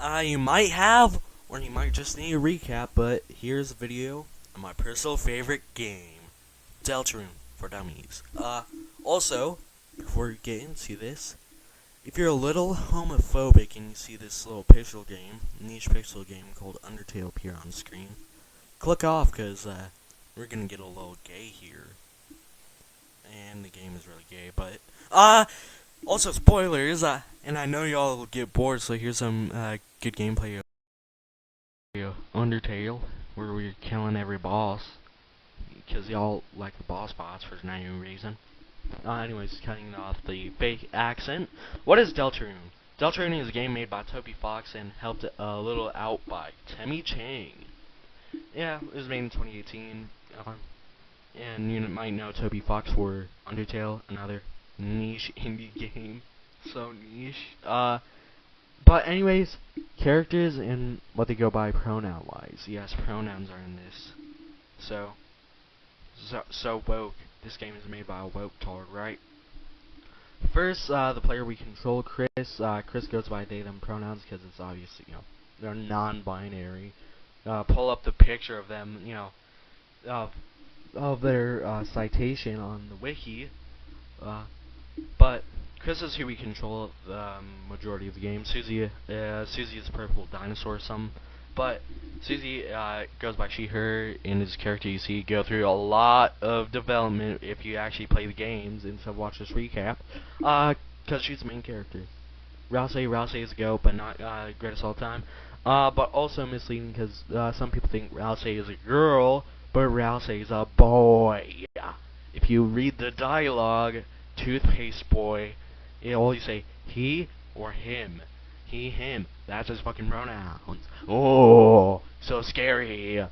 You might have, or you might just need a recap, but here's a video of my personal favorite game, Deltarune for Dummies. Also, before you get into this, if you're a little homophobic and you see this little niche pixel game called Undertale appear on screen, click off, because we're gonna get a little gay here. And the game is really gay, but, also spoilers, and I know y'all will get bored, so here's some, good gameplay of Undertale, where we're killing every boss, because y'all like the boss bots for no reason. Anyways, cutting off the fake accent. What is Deltarune? Deltarune is a game made by Toby and helped a little out by Timmy Chang. Yeah, it was made in 2018, and you might know Toby Fox for Undertale, another niche indie game. So niche. But anyways, characters and what they go by pronoun-wise. Yes, pronouns are in this. So woke. This game is made by a woke tard, right? First, the player we control, Chris. Chris goes by they/them pronouns because it's obviously, they're non-binary. Pull up the picture of them, of their citation on the wiki. But Chris is who we control the majority of the game. Susie is a purple dinosaur or something. But Susie goes by she/her, and his character you see go through a lot of development if you actually play the games instead of watch this recap. Because she's the main character. Rouse is a goat, but not greatest all time. But also misleading because some people think Rouse is a girl, but Rouse is a boy. If you read the dialogue, Toothpaste Boy, it always say he or him. He, him. That's his fucking pronouns. Oh, so scary.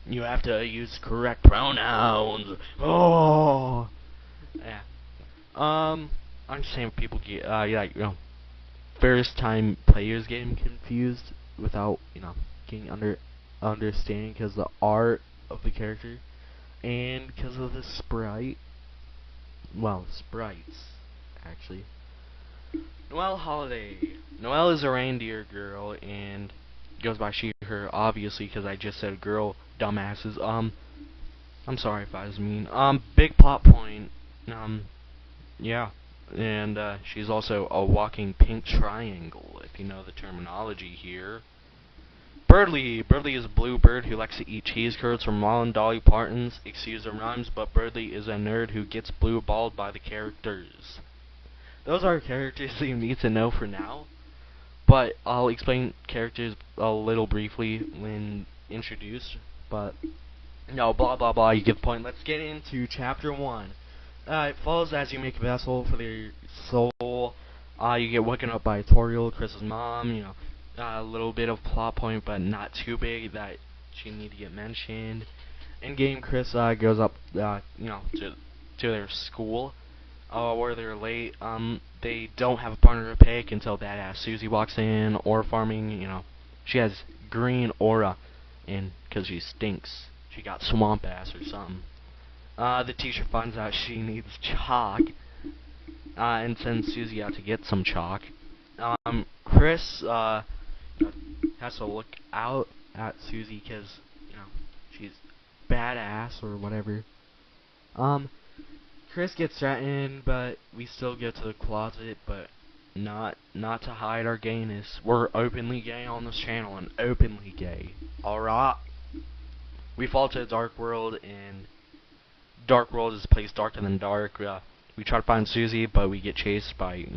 You have to use correct pronouns. Oh. Yeah. I'm just saying people get, first time players getting confused without, getting understanding because the art of the character and because of the sprite. Well, sprites, actually. Noelle Holiday. Noelle is a reindeer girl and goes by she, her, obviously, because I just said girl, dumbasses. I'm sorry if I was mean. Big plot point. Yeah. And, she's also a walking pink triangle, if you know the terminology here. Birdly. Birdly is a blue bird who likes to eat cheese curds from Molly and Dolly Parton's Excuse the Rhymes, but Birdly is a nerd who gets blue balled by the characters. Those are characters that you need to know for now, but I'll explain characters a little briefly when introduced, but no, blah blah blah, you get the point. Let's get into Chapter 1. It follows as you make a vessel for their soul. You get woken up by Toriel, Chris's mom, a little bit of plot point, but not too big that she need to get mentioned. In game, Chris goes up, to their school, where they're late. They don't have a partner to pick until badass Susie walks in, aura farming. She has green aura, and because she stinks, she got swamp ass or something. The teacher finds out she needs chalk, and sends Susie out to get some chalk. Chris has to look out at Susie because she's badass or whatever. Chris gets threatened, but we still go to the closet, but not to hide our gayness. We're openly gay on this channel, and openly gay. Alright. We fall to a dark world, and dark world is a place darker than dark. We try to find Susie, but we get chased by,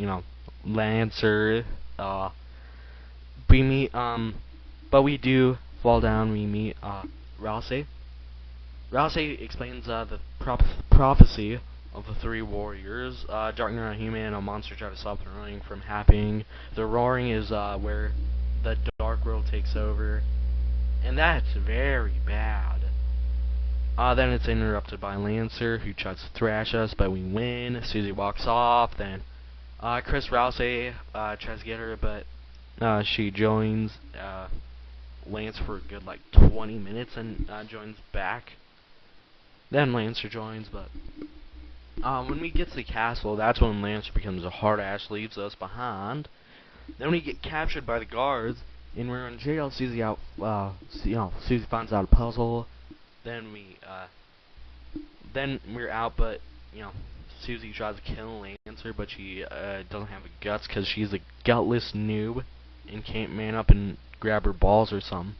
Lancer. We meet, but we do fall down. We meet, Rouse. Rouse explains, the prophecy of the three warriors. Darkner, a human, and a monster try to stop the roaring from happening. The roaring is, where the dark world takes over, and that's very bad. Then it's interrupted by Lancer, who tries to thrash us, but we win. Susie walks off, then, Chris Rouse, tries to get her, but, she joins, Lance for a good, 20 minutes, and, joins back. Then Lancer joins, but when we get to the castle, that's when Lancer becomes a hard ass, leaves us behind. Then we get captured by the guards. And we're in jail. Susie Susie finds out a puzzle. Then we're out, but Susie tries to kill Lancer, but she doesn't have the guts because she's a gutless noob and can't man up and grab her balls or something.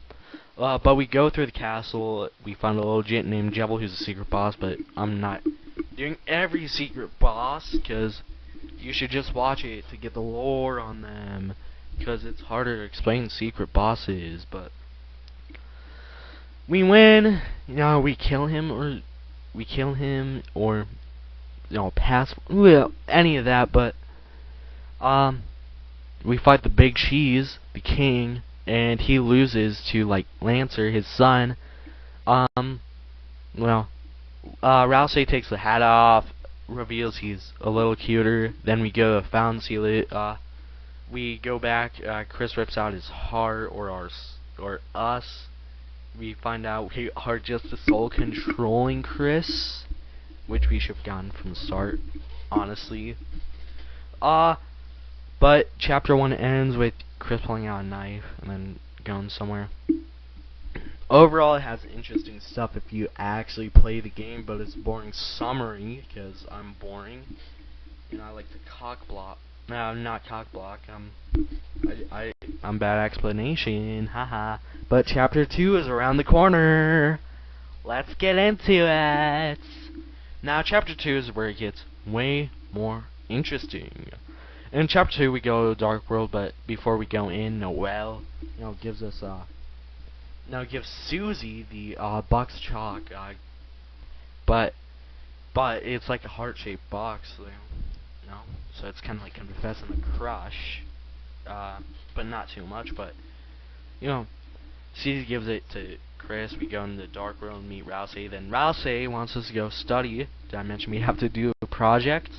But we go through the castle. We find a little gent named Jebel who's a secret boss, but I'm not doing every secret boss because you should just watch it to get the lore on them, because it's harder to explain secret bosses. But we win. We kill him or pass. Well, any of that. But we fight the Big Cheese, the king, and he loses to Lancer, his son. Rousey takes the hat off, reveals he's a little cuter. Then we go to Fountain Seal it. We go back. Chris rips out his heart, or us. We find out we are just the soul controlling Chris, which we should have gotten from the start, honestly. But chapter 1 ends with Chris pulling out a knife and then going somewhere. Overall, it has interesting stuff if you actually play the game, but it's boring summary because I'm boring and I like to cock block. No, not cock block. I'm bad explanation, haha. But chapter 2 is around the corner. Let's get into it. Now, chapter 2 is where it gets way more interesting. In chapter 2, we go to the Dark World, but before we go in, Noelle, gives Susie the box of chalk, but it's like a heart-shaped box, so it's kind of like confessing a crush, but not too much. But Susie gives it to Chris. We go in the Dark World and meet Rousey. Then Rousey wants us to go study. Did I mention we have to do a project?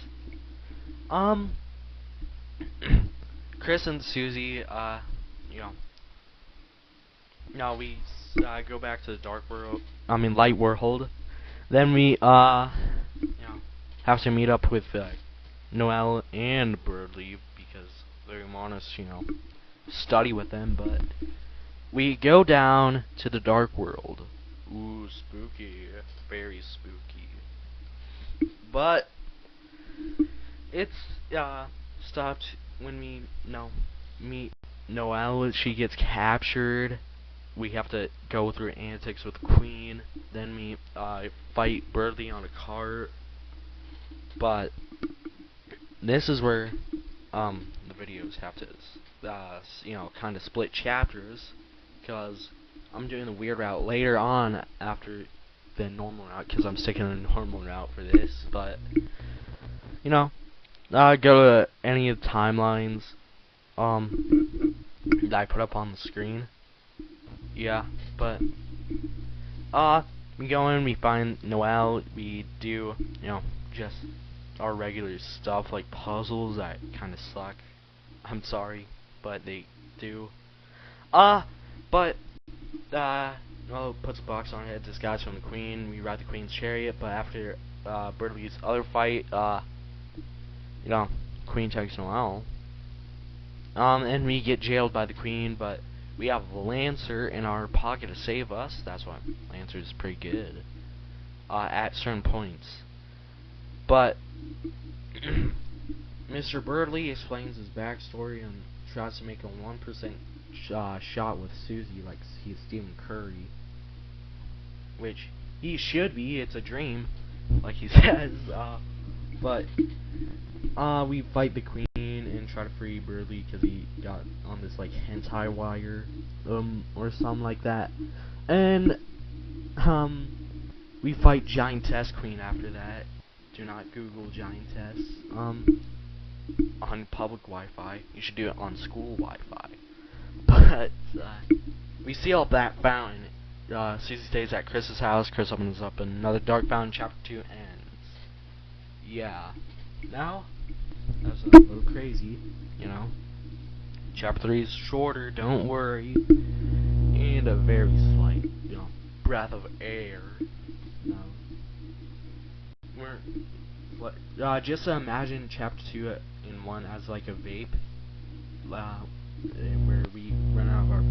Chris and Susie, we go back to the Light World. Then we, have to meet up with Noelle and Birdley because they want us, study with them. But we go down to the Dark World. Ooh, spooky, very spooky. But it's stopped when we meet Noelle. She gets captured. We have to go through antics with the Queen. Then we fight Birdley on a cart. But this is where the videos have to kind of split chapters, because I'm doing the weird route later on after the normal route, because I'm sticking in the normal route for this. But go to any of the timelines that I put up on the screen. Yeah, but we go in, we find Noelle, we do just our regular stuff like puzzles that kind of suck. I'm sorry, but they do. But Noelle puts a box on her head, disguised from the Queen. We ride the Queen's chariot, but after Birdley's other fight, Queen takes Noelle. And we get jailed by the Queen, but we have Lancer in our pocket to save us. That's why Lancer is pretty good at certain points. But Mr. Birdley explains his backstory and tries to make a 1% shot with Susie like he's Stephen Curry, which he should be. It's a dream, like he says. But we fight the Queen and try to free Birdley because he got on this hentai wire or something like that. And we fight Giantess Queen after that. Do not Google Giantess on public Wi-Fi. You should do it on school Wi-Fi. But we seal up that fountain. Susie stays at Chris's house. Chris opens up another dark fountain. Chapter 2 ends. Yeah. Now, that's a little crazy, Chapter 3 is shorter, don't worry. And a very slight, breath of air. Just imagine Chapter 2 in 1 as like a vape, where we run out of our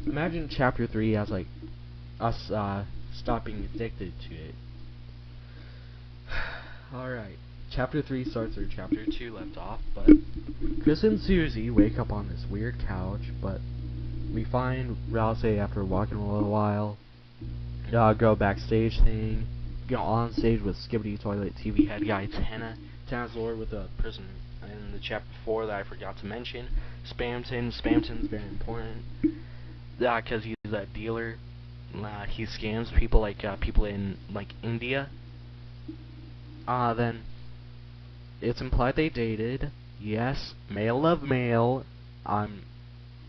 Imagine chapter 3 as like us stopping addicted to it. Alright, chapter 3 starts where chapter 2 left off, but Chris and Susie wake up on this weird couch, but we find Rouse after walking a little while, go backstage thing, go on stage with Skibbity Toilet TV head guy Tana's Lore with a person in the chapter 4 that I forgot to mention. Spamton's very important, because he's a dealer. He scams people like people in like India. Then it's implied they dated. Yes, male love male.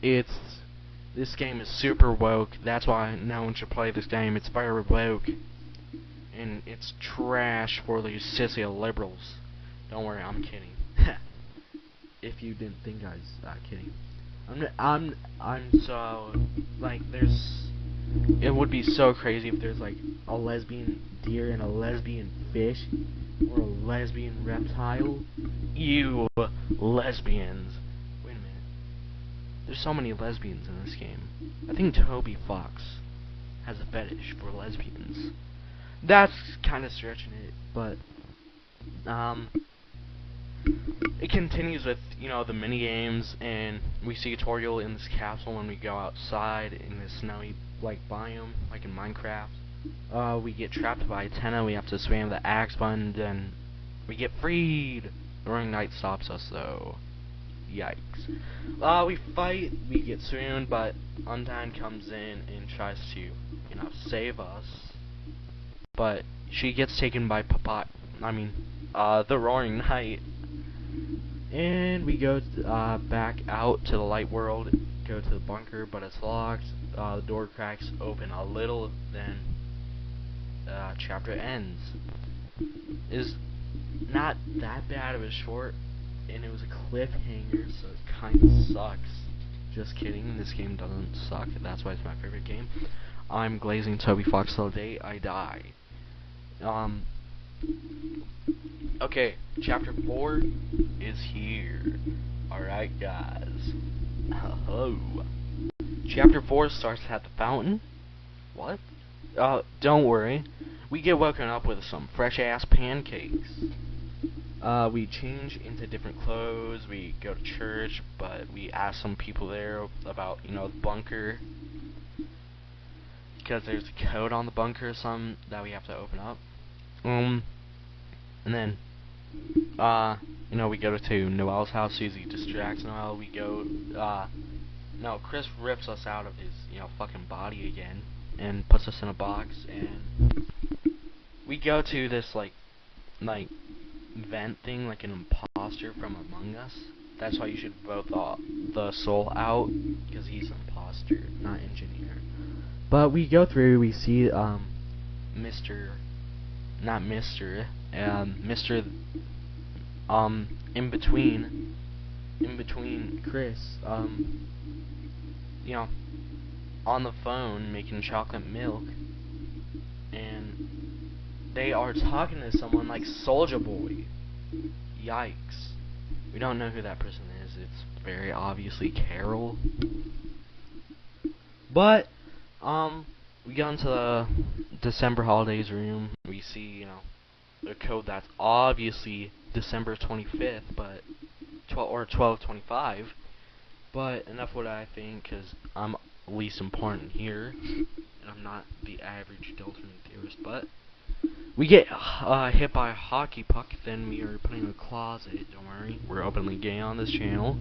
This game is super woke. That's why no one should play this game. It's very woke, and it's trash for these sissy liberals. Don't worry, I'm kidding. If you didn't think I was kidding, I'm so like it would be so crazy if there's like a lesbian deer and a lesbian fish, or a lesbian reptile. You lesbians. Wait a minute. There's so many lesbians in this game. I think Toby Fox has a fetish for lesbians. That's kind of stretching it, but it continues with, the mini games, and we see a tutorial in this castle when we go outside in this snowy like biome, like in Minecraft. We get trapped by Tenna, we have to spam the axe button, then we get freed. The Roaring Knight stops us though. Yikes. We fight, we get swooned, but Undyne comes in and tries to, save us. But she gets taken by the Roaring Knight. And we go back out to the light world, go to the bunker, but it's locked. The door cracks open a little, then chapter ends. Is not that bad of a short, and it was a cliffhanger, so it kind of sucks. Just kidding, this game doesn't suck, that's why it's my favorite game. I'm glazing Toby Fox till the day I die. Okay, chapter 4 is here. Alright, guys. Hello. Chapter 4 starts at the fountain. What? Don't worry. We get woken up with some fresh-ass pancakes. We change into different clothes, we go to church, but we ask some people there about, the bunker. Because there's a code on the bunker or something that we have to open up. And then, we go to Noel's house. Susie distracts Noel. We go, no, Chris rips us out of his, fucking body again, and puts us in a box, and we go to this, like, vent thing, like an imposter from Among Us. That's why you should vote the soul out, because he's an imposter, not engineer. But we go through, we see, Mr. in between Chris, on the phone making chocolate milk, and they are talking to someone like Soulja Boy. Yikes. We don't know who that person is. It's very obviously Carol. But, we go into the December holidays room. We see, a code that's obviously December 25th, but 12/25. But enough what I think, because I'm least important here, and I'm not the average Deltarune theorist. But we get hit by a hockey puck, then we are put in a closet. Don't worry, we're openly gay on this channel.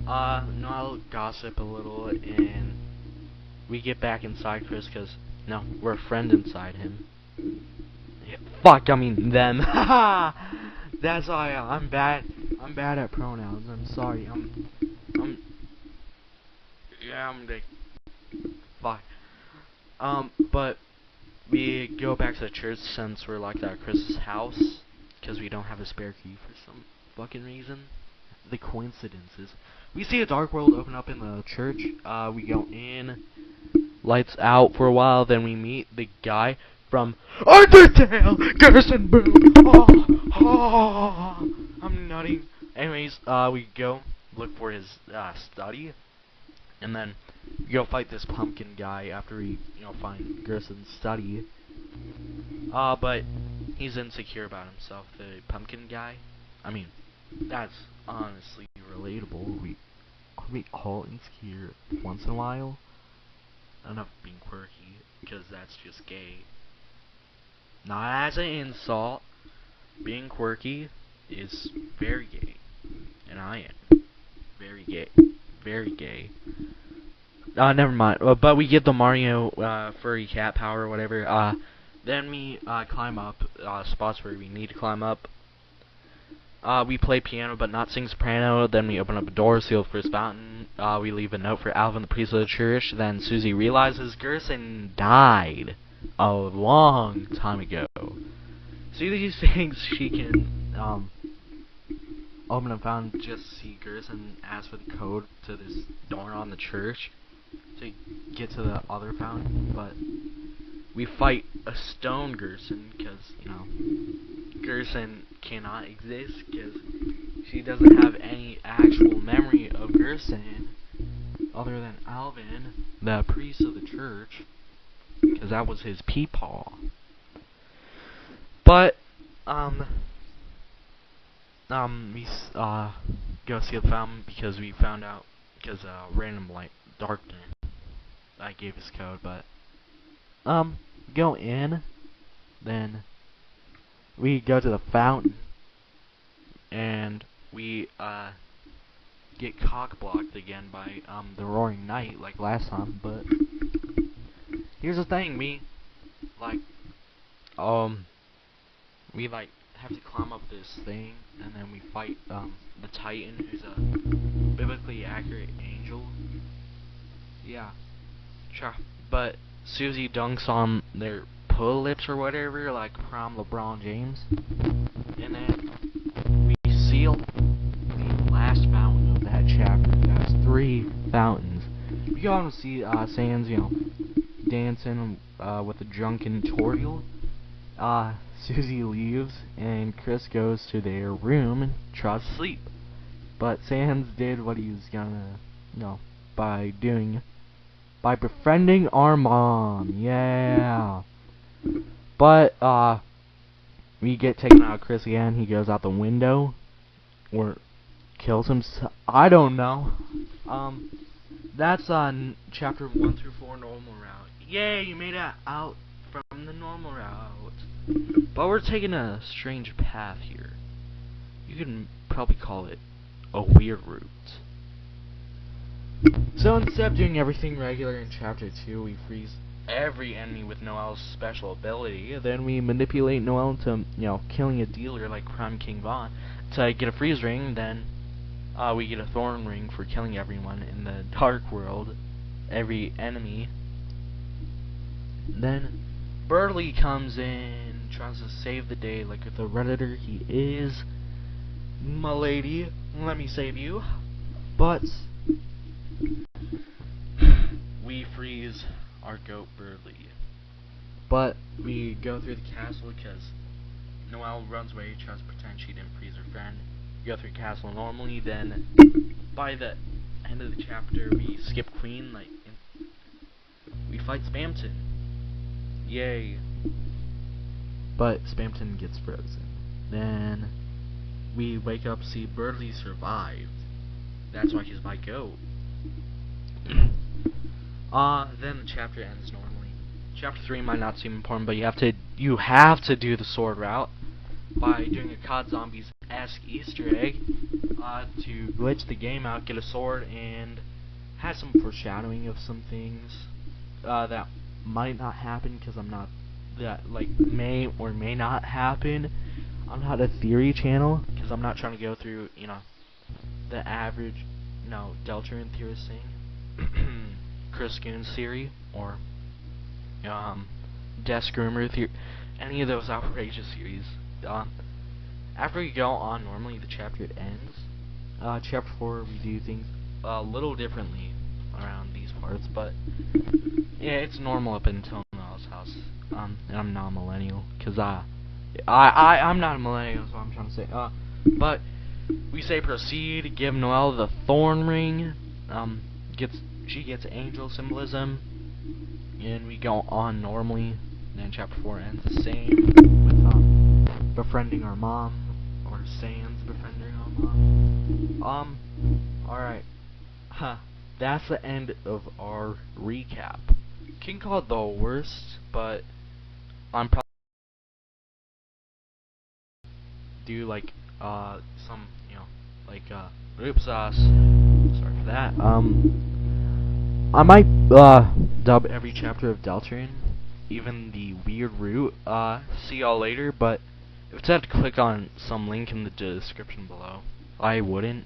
I'll gossip a little, and we get back inside Chris, because no, we're a friend inside him. Yeah, fuck, I mean them. That's why I'm bad at pronouns. I'm sorry. I'm like, fuck. But we go back to the church since we're locked out of Chris's house, because we don't have a spare key for some fucking reason. The coincidences. We see a dark world open up in the church. We go in, lights out for a while, then we meet the guy from Undertale! Garrison Boom! I'm nutting. Anyways, we go look for his study, And then we go fight this pumpkin guy after we, find Gerson's study. But he's insecure about himself, the pumpkin guy. I mean, that's honestly relatable. Could we all insecure once in a while? Enough being quirky, because that's just gay. Not as an insult. Being quirky is very gay. And I am very gay. Very gay. Never mind. But we get the Mario furry cat power or whatever. Then we climb up spots where we need to climb up. We play piano but not sing soprano. Then we open up a door, seal the first fountain. We leave a note for Alvin, the priest of the church. Then Susie realizes Gerson died a long time ago. Susie thinks she can open a fountain just to see Gerson ask for the code to this door on the church to get to the other fountain, but we fight a stone Gerson because, Gerson cannot exist because she doesn't have any actual memory of Gerson other than Alvin, the priest of the church, because that was his peepaw. But, we go see the fountain because we found out, because random light, darkness, I gave his code, but, go in, then we go to the fountain, and we, get cock-blocked again by, the Roaring Knight, like last time, but, here's the thing, we have to climb up this thing, and then we fight, the Titan, who's a biblically accurate angel. Yeah, sure. But Susie dunks on their pull lips or whatever, like prom LeBron James. And then we seal the last fountain of that chapter. That's 3 fountains. We go on to see Sans, dancing with a drunken Toriel. Susie leaves, and Chris goes to their room and tries to sleep. But Sans did what he was gonna, by befriending our mom. Yeah. But, we get taken out of Chris again. He goes out the window, or kills himself. I don't know. That's on chapter 1 through 4, normal route. Yay, you made it out from the normal route. But we're taking a strange path here. You can probably call it a weird route. So instead of doing everything regular in chapter 2, we freeze every enemy with Noel's special ability. Then we manipulate Noel into, killing a dealer like Crime King Vaughn to get a freeze ring. Then we get a thorn ring for killing everyone in the dark world, every enemy. Then Burley comes in, tries to save the day like the Redditor he is. M'lady, let me save you. But we freeze our goat Burley. But we go through the castle because Noelle runs away, tries to pretend she didn't freeze her friend. We go through the castle normally, then by the end of the chapter we skip Queen, we fight Spamton. Yay. But Spamton gets frozen. Then we wake up, see Burley survived. That's why he's my goat. Then the chapter ends normally. Chapter 3 might not seem important, but you have to do the sword route by doing a COD Zombies-esque Easter egg to glitch the game out, get a sword, and has some foreshadowing of some things that might not happen because I'm not may or may not happen. I'm not a theory channel because I'm not trying to go through the average Deltarune theorist thing, Chris Goon's theory, or Desk Groomer theory, any of those outrageous theories. After we go on normally, the chapter ends. Chapter 4 we do things a little differently around these parts, but yeah, it's normal up until Noel's house. And I'm not a millennial, cause I'm not a millennial, is what I'm trying to say. But we say proceed, give Noelle the thorn ring, gets she gets angel symbolism, and we go on normally. And then chapter 4 ends the same with befriending our mom, or Sans befriending our mom. Alright. That's the end of our recap. Can call it the worst, but I'm probably do like some, you know, like oops sauce. Sorry for that. I might dub every chapter of Deltarune, even the weird route. See y'all later, but if it's had to click on some link in the description below, I wouldn't.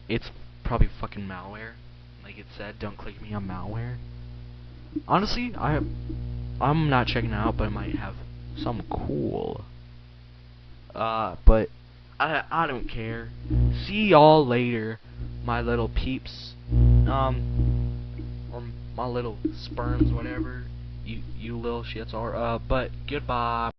It's probably fucking malware. Like it said, don't click me on malware. Honestly, I'm not checking it out, but it might have some cool. But I don't care. See y'all later, my little peeps. Or my little sperms, whatever you little shits are. But goodbye.